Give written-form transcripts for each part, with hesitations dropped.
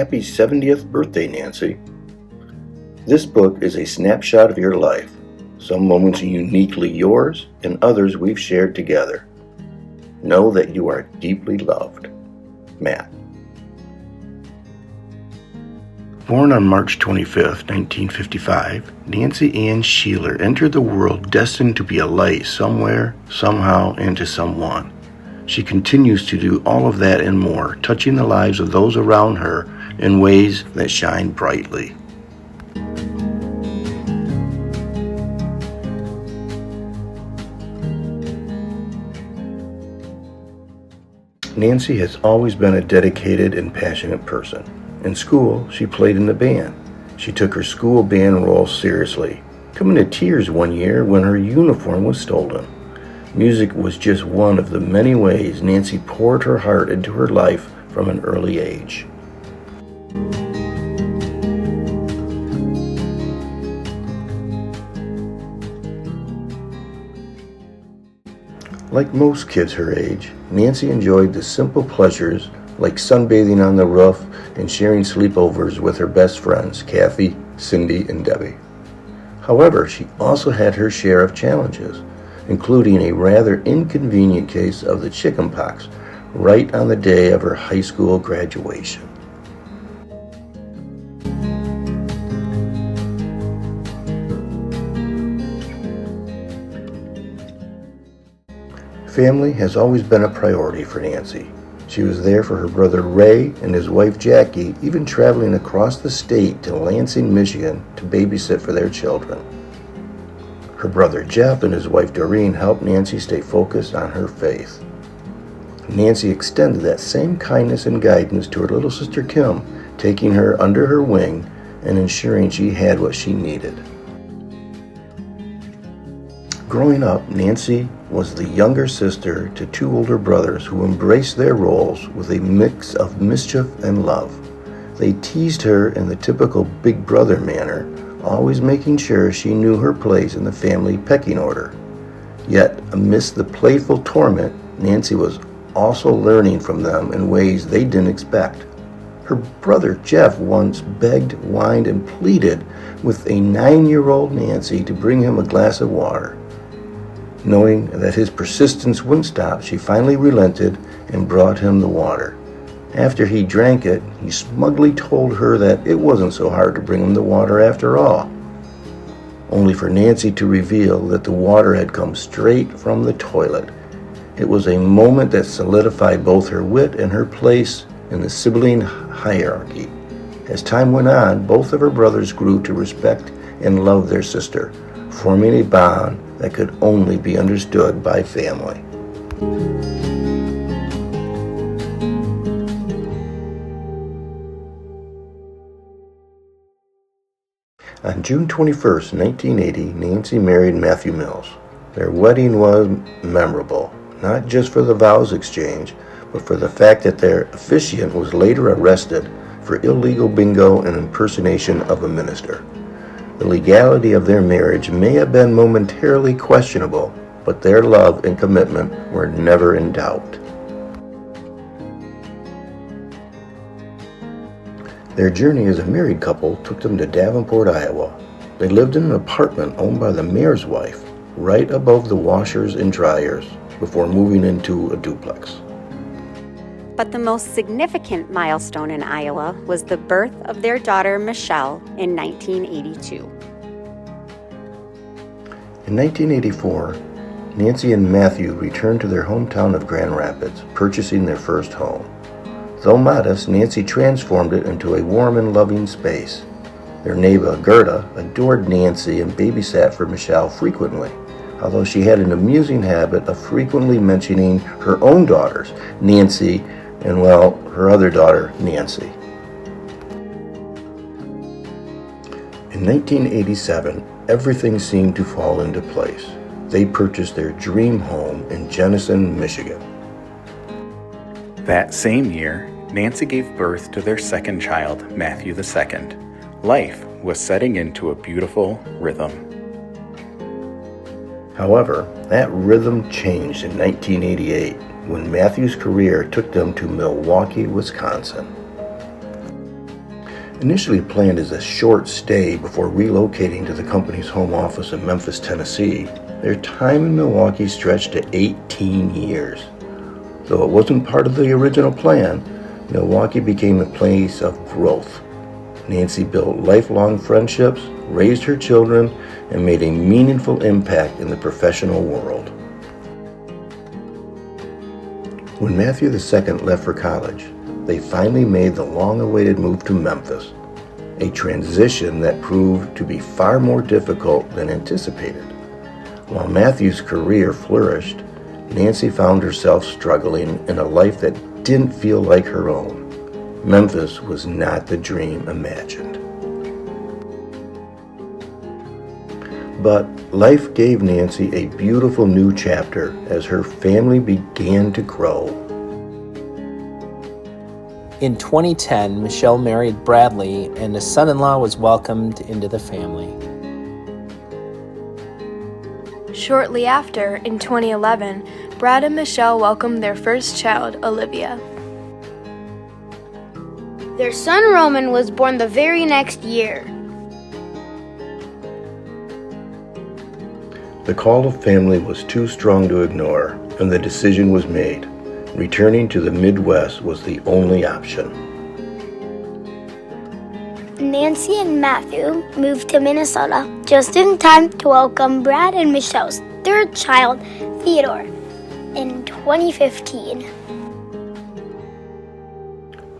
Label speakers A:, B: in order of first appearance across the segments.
A: Happy 70th birthday, Nancy. This book is a snapshot of your life. Some moments are uniquely yours, and others we've shared together. Know that you are deeply loved. Matt. Born on March 25, 1955, Nancy Ann Sheeler entered the world destined to be a light somewhere, somehow, and to someone. She continues to do all of that and more, touching the lives of those around her in ways that shine brightly. Nancy has always been a dedicated and passionate person. In school, she played in the band. She took her school band role seriously, coming to tears one year when her uniform was stolen. Music was just one of the many ways Nancy poured her heart into her life from an early age. Like most kids her age, Nancy enjoyed the simple pleasures like sunbathing on the roof and sharing sleepovers with her best friends, Kathy, Cindy, and Debbie. However, she also had her share of challenges, including a rather inconvenient case of the chickenpox right on the day of her high school graduation. Family has always been a priority for Nancy. She was there for her brother Ray and his wife Jackie, even traveling across the state to Lansing, Michigan to babysit for their children. Her brother Jeff and his wife Doreen helped Nancy stay focused on her faith. Nancy extended that same kindness and guidance to her little sister Kim, taking her under her wing and ensuring she had what she needed. Growing up, Nancy was the younger sister to two older brothers who embraced their roles with a mix of mischief and love. They teased her in the typical big brother manner, always making sure she knew her place in the family pecking order. Yet, amidst the playful torment, Nancy was also learning from them in ways they didn't expect. Her brother Jeff once begged, whined, and pleaded with a 9-year-old Nancy to bring him a glass of water. Knowing that his persistence wouldn't stop, she finally relented and brought him the water. After he drank it, he smugly told her that it wasn't so hard to bring him the water after all, only for Nancy to reveal that the water had come straight from the toilet. It was a moment that solidified both her wit and her place in the sibling hierarchy. As time went on, both of her brothers grew to respect and love their sister, forming a bond that could only be understood by family. On June 21, 1980, Nancy married Matthew Mills. Their wedding was memorable, not just for the vows exchange, but for the fact that their officiant was later arrested for illegal bingo and impersonation of a minister. The legality of their marriage may have been momentarily questionable, but their love and commitment were never in doubt. Their journey as a married couple took them to Davenport, Iowa. They lived in an apartment owned by the mayor's wife, right above the washers and dryers, before moving into a duplex.
B: But the most significant milestone in Iowa was the birth of their daughter Michelle in 1982.
A: In 1984, Nancy and Matthew returned to their hometown of Grand Rapids, purchasing their first home. Though modest, Nancy transformed it into a warm and loving space. Their neighbor, Gerda, adored Nancy and babysat for Michelle frequently, although she had an amusing habit of frequently mentioning her own daughters, Nancy and, well, her other daughter, Nancy. In 1987, everything seemed to fall into place. They purchased their dream home in Jenison, Michigan.
C: That same year, Nancy gave birth to their second child, Matthew II. Life was setting into a beautiful rhythm.
A: However, that rhythm changed in 1988 when Matthew's career took them to Milwaukee, Wisconsin. Initially planned as a short stay before relocating to the company's home office in Memphis, Tennessee, their time in Milwaukee stretched to 18 years. Though it wasn't part of the original plan, Milwaukee became a place of growth. Nancy built lifelong friendships, raised her children, and made a meaningful impact in the professional world. When Matthew II left for college, they finally made the long-awaited move to Memphis, a transition that proved to be far more difficult than anticipated. While Matthew's career flourished, Nancy found herself struggling in a life that didn't feel like her own. Memphis was not the dream imagined. But life gave Nancy a beautiful new chapter as her family began to grow.
D: In 2010, Michelle married Bradley, and a son-in-law was welcomed into the family.
E: Shortly after, in 2011, Brad and Michelle welcomed their first child, Olivia.
F: Their son Roman was born the very next year.
A: The call of family was too strong to ignore, and the decision was made. Returning to the Midwest was the only option.
F: Nancy and Matthew moved to Minnesota just in time to welcome Brad and Michelle's third child, Theodore, in 2015.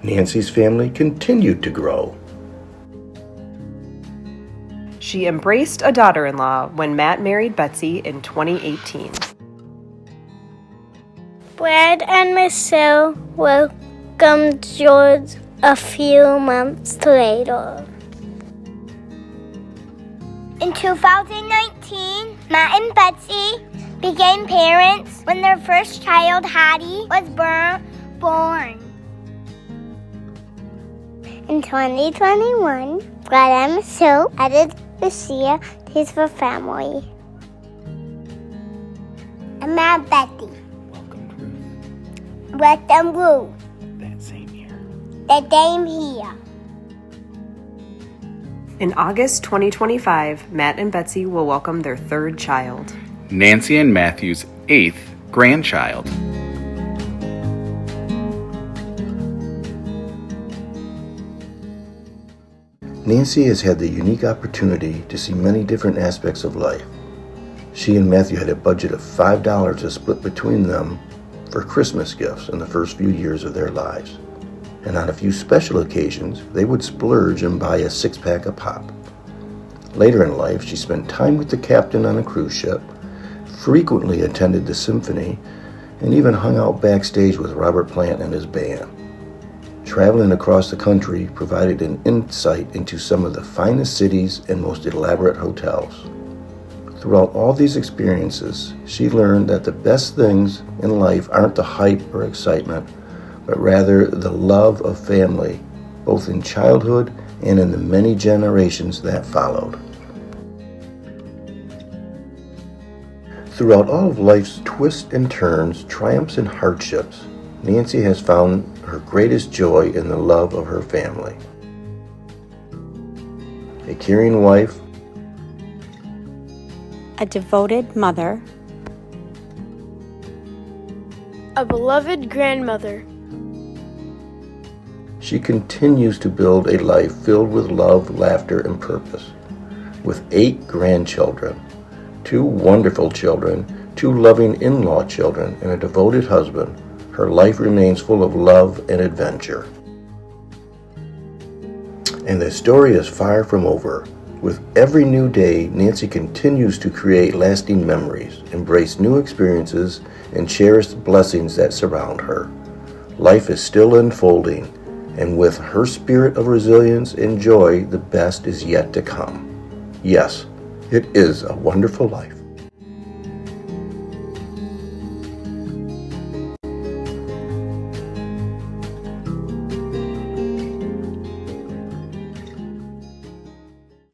A: Nancy's family continued to grow.
G: She embraced a daughter-in-law when Matt married Betsy in 2018.
F: Brad and Michelle welcomed George a few months later.
H: In 2019, Matt and Betsy became parents when their first child, Hattie, was born.
F: In 2021, Brad and Michelle added Lucia to his family.
H: And Matt Betty.
C: Welcome,
H: Welcome, Ruth.
C: Ruth. That same year.
H: The same here.
G: In August 2025, Matt and Betsy will welcome their third child.
C: Nancy and Matthew's 8th grandchild.
A: Nancy has had the unique opportunity to see many different aspects of life. She and Matthew had a budget of $5 to split between them for Christmas gifts in the first few years of their lives. And on a few special occasions, they would splurge and buy a six-pack of pop. Later in life, she spent time with the captain on a cruise ship, frequently attended the symphony, and even hung out backstage with Robert Plant and his band. Traveling across the country provided an insight into some of the finest cities and most elaborate hotels. Throughout all these experiences, she learned that the best things in life aren't the hype or excitement, but rather the love of family, both in childhood and in the many generations that followed. Throughout all of life's twists and turns, triumphs and hardships, Nancy has found her greatest joy in the love of her family. A caring wife,
B: a devoted mother,
E: A beloved grandmother.
A: she continues to build a life filled with love, laughter, and purpose. With 8 grandchildren, 2 wonderful children, 2 loving in-law children, and a devoted husband, her life remains full of love and adventure. And the story is far from over. With every new day, Nancy continues to create lasting memories, embrace new experiences, and cherish the blessings that surround her. Life is still unfolding, and with her spirit of resilience and joy, the best is yet to come. Yes, it is a wonderful life.